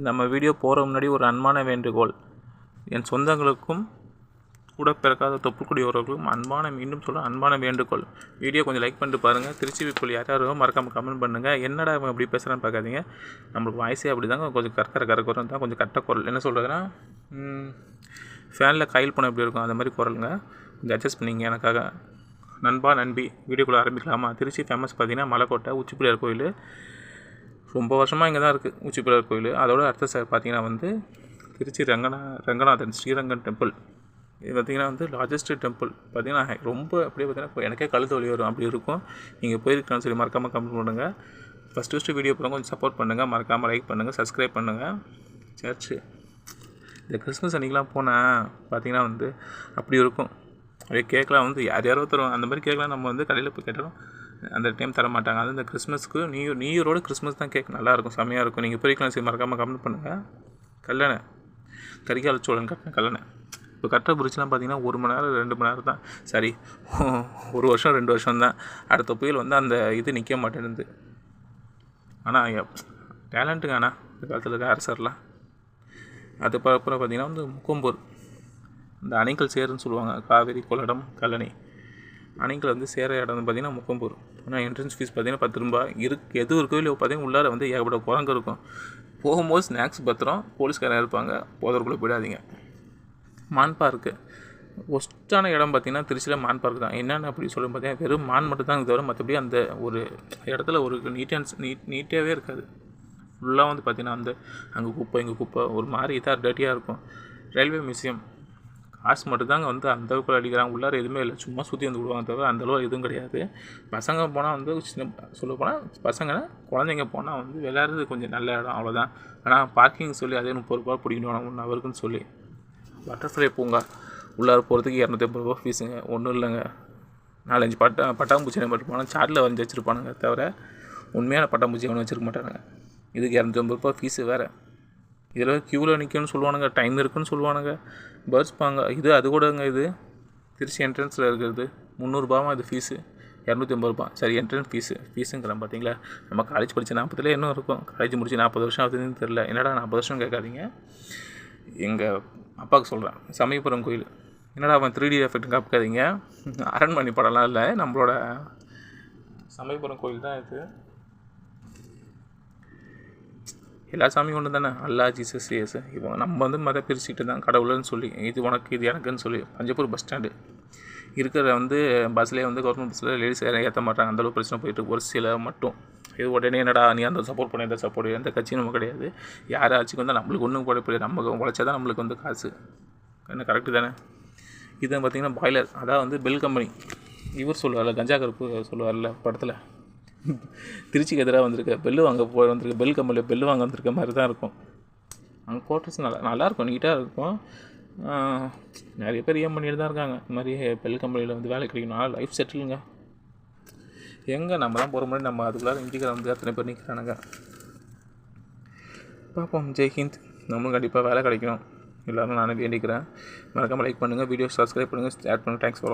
நம்ம வீடியோ போகிற முன்னாடி ஒரு அன்பான வேண்டுகோள். என் சொந்தங்களுக்கும் கூட பிறக்காத தொப்புக்குடியோர்களுக்கும் மீண்டும் சொல்ல அன்பான வேண்டுகோள். வீடியோ கொஞ்சம் லைக் பண்ணிட்டு பாருங்கள். திருச்சி பீப்புள் யாரும் மறக்காமல் கமெண்ட் பண்ணுங்கள். என்னடா இவன் இப்படி பேசுகிறான்னு பார்க்காதீங்க. நம்மளுக்கு வாய்ஸே அப்படி தாங்க, கொஞ்சம் கறக்குறோம் தான், கொஞ்சம் கட்ட குரல். என்ன சொல்கிறதுன்னா, ஃபேனில் கையில் போனால் எப்படி இருக்கும் அந்த மாதிரி குரலுங்க. கொஞ்சம் அட்ஜஸ்ட் பண்ணிங்க எனக்காக. நண்பா நண்பி, வீடியோக்குள்ளே ஆரம்பிக்கலாமா? திருச்சி ஃபேமஸ் பார்த்தீங்கன்னா மலைக்கோட்டை உச்சிப்பிள்ளையார் கோயில். ரொம்ப வருஷமாக இங்கே தான் இருக்குது உச்சிப்பிள்ளையார் கோயில். அதோட அடுத்த சைடு பார்த்தீங்கன்னா திருச்சி ரங்கநாதன் ஸ்ரீரங்கன் டெம்பிள். இது பார்த்திங்கன்னா லார்ஜஸ்ட் டெம்பிள். பார்த்திங்கன்னா ரொம்ப அப்படியே பார்த்திங்கன்னா எனக்கே கழுத்து வலி வரும் அப்படி இருக்கும். நீங்கள் போயிருக்கான்னு சொல்லி மறக்காமல் கமெண்ட் பண்ணுங்கள். ஃபஸ்ட்டு வீடியோ போகிறவங்க கொஞ்சம் சப்போர்ட் பண்ணுங்கள். மறக்காமல் லைக் பண்ணுங்கள், சப்ஸ்கிரைப் பண்ணுங்கள். சர்ச்சு இந்த கிறிஸ்மஸ் அன்றைக்கெலாம் போனால் பார்த்திங்கன்னா அப்படி இருக்கும். அப்படியே கேட்கலாம் யாரோ தரும். அந்த மாதிரி கேட்கலாம் நம்ம கடையில் போய் கேட்டாலும் அந்த டைம் தர மாட்டாங்க. அது இந்த கிறிஸ்மஸ்க்கு நியூ இயரோட கிறிஸ்மஸ் தான் கேக் நல்லாயிருக்கும், செம்மையாக இருக்கும். நீங்கள் போய்க்கலாம் சரி, மறக்காமல் கமெண்ட் பண்ணுங்கள். கல்லணை கரிகால சோழன் கட்டின கல்லணை. இப்போ கட்டுற பிரிட்ஜ்லாம் பார்த்திங்கன்னா 1 மணி நேரம் 2 மணி நேரம் தான். சரி, 1 வருஷம் 2 வருஷம் தான். அடுத்த புயல் அந்த இது நிற்க மாட்டேனுது. ஆனால் டேலண்ட்டுங்க. ஆனால் இந்த காலத்தில் இருக்க அரசர்லாம். அது அப்புறம் பார்த்திங்கன்னா முக்கொம்பூர். இந்த அணைக்கல் சேருன்னு சொல்லுவாங்க. காவேரி, கொள்ளிடம், கல்லணை அணைக்கல் சேர இடம் பார்த்திங்கன்னா முக்கொம்பூர். ஆனால் என்ட்ரன்ஸ் ஃபீஸ் பார்த்திங்கன்னா 10 ரூபாய் எது ஒரு கோயில் பார்த்திங்கன்னா உள்ளார ஏகப்பட்ட குரங்கு இருக்கும். போகும்போது ஸ்நாக்ஸ் பத்திரம், போலீஸ்காரன் இருப்பாங்க, போதற்குள்ளே போயிடாதீங்க. மான் பார்க்கு ஒஸ்ட்டான இடம் பார்த்திங்கன்னா திருச்சியில் மான் பார்க் தான். என்னென்னு அப்படி சொல்லும் பார்த்தீங்கன்னா வெறும் மான் மட்டும் தான் தவிர மற்றபடி அந்த ஒரு இடத்துல ஒரு நீட்டாகவே இருக்காது. ஃபுல்லாக பார்த்திங்கன்னா அங்கே குப்பை இங்கே குப்பை ஒரு மாதிரி இதாக டர்ட்டியாக இருக்கும். ரயில்வே மியூசியம் காசு மட்டும்தாங்க அந்த அளவுக்கு அடிக்கிறாங்க. உள்ளார எதுவுமே இல்லை, சும்மா சுற்றி விடுவாங்க தவிர அந்தளவு எதுவும் கிடையாது. பசங்க போனால் சின்ன சொல்ல போனால் பசங்க குழந்தைங்க போனால் விளையாடுறது கொஞ்சம் நல்ல இடம், அவ்வளோதான். ஆனால் பார்க்கிங் சொல்லி அதே 30 ரூபா பிடிக்கணும் 1 ஹவருக்குன்னு சொல்லி. பட்டர்ஃப்ளை பூங்கா உள்ளார போகிறதுக்கு 250 ரூபா ஃபீஸுங்க. ஒன்றும் இல்லைங்க, 4-5 பட்டாம்பூச்சி நம்பர் போனால் சாட்டில் வரைஞ்சி வச்சுருப்பானுங்க தவிர உண்மையான பட்டாம்பூச்சி அவனு வச்சுருக்க மாட்டானுங்க. இதுக்கு 250 ரூபா ஃபீஸு வேறு. இதில் க்யூவில் நிற்கணும்னு சொல்லுவானுங்க, டைம் இருக்குன்னு சொல்லுவானுங்க. பேர்ட்ஸ் பாங்க அது கூடங்க. இது திருச்சி என்ட்ரன்ஸில் இருக்கிறது 300 ரூபாவும் இது ஃபீஸு. 250 ரூபா. சரி, என்ட்ரன்ஸ் ஃபீஸுங்கிறேன் பார்த்தீங்களா. நம்ம காலேஜ் படித்த 40 இன்னும் இருக்கும். காலேஜ் முடிச்சு 40 வருஷம் ஆகுதுன்னு தெரில. என்னடா 40 வருஷம் கேட்காதீங்க. எங்கள் அப்பாவுக்கு சொல்கிறேன். சமயபுரம் கோயில். என்னடா அவன் 3D எஃபெக்ட் காப்பாதீங்க. அரண்மனை படம்லாம் இல்லை, நம்மளோட சமயபுரம் கோயில் தான் இது. எல்லா சாமியும் ஒன்று தானே. அல்லா, ஜீசஸ், ஏசு. இப்போ நம்ம மத பிரிச்சுக்கிட்டு தான் கடவுள்னு சொல்லி இது உனக்கு இது எனக்குன்னு சொல்லி. பஞ்சப்பூர் பஸ் ஸ்டாண்டு இருக்கிற பஸ்லேயே கவர்மெண்ட் பஸ்ஸில் லேடிஸ் ஏற்ற மாட்டாங்க. அந்தளவு பிரச்சனை போயிட்டு ஒரு சில மட்டும். இது உடனே என்னடா நீ அந்த சப்போர்ட் பண்ண, எந்த சப்போர்ட், எந்த கட்சியும் நம்ம கிடையாது. யார் ஆட்சிக்கு நம்மளுக்கு ஒன்றும் கூட நம்ம உழைச்சா தான் நம்மளுக்கு காசு. என்ன கரெக்டு தானே. இது பார்த்திங்கன்னா பாய்லர், அதான் பெல் கம்பெனி. இவர் சொல்லுவார்ல, கஞ்சா கருப்பு சொல்லுவார்ல படத்தில், திருச்சிக்கு எதிராக பெல்லு வாங்க வந்திருக்க பெல் கம்பெனியில் பெல்லு வாங்க வந்திருக்க மாதிரி தான் இருக்கும். அங்கே குவார்ட்டர்ஸ் நல்லாயிருக்கும், நீட்டாக இருக்கும். நிறைய பேர் பண்ணிட்டு தான் இருக்காங்க. இந்த மாதிரி பெல் கம்பெனியில் வேலை கிடைக்கணும், லைஃப் செட்டிலுங்க. எங்கே நம்ம தான் போகிற மாதிரி நம்ம அதுக்குள்ளார இந்திக்கார அத்தனை பேர் நிற்கிறானுங்க. பார்ப்போம். ஜெய்ஹிந்த். நம்மளும் கண்டிப்பாக வேலை கிடைக்கணும். எல்லோரும் நானும் வேண்டிக்கிறேன். மறக்காமல் லைக் பண்ணுங்கள், வீடியோ சப்ஸ்கிரைப் பண்ணுங்கள், ஷேர் பண்ணுங்கள். தேங்க்ஸ் ஃபார் வாட்சிங்.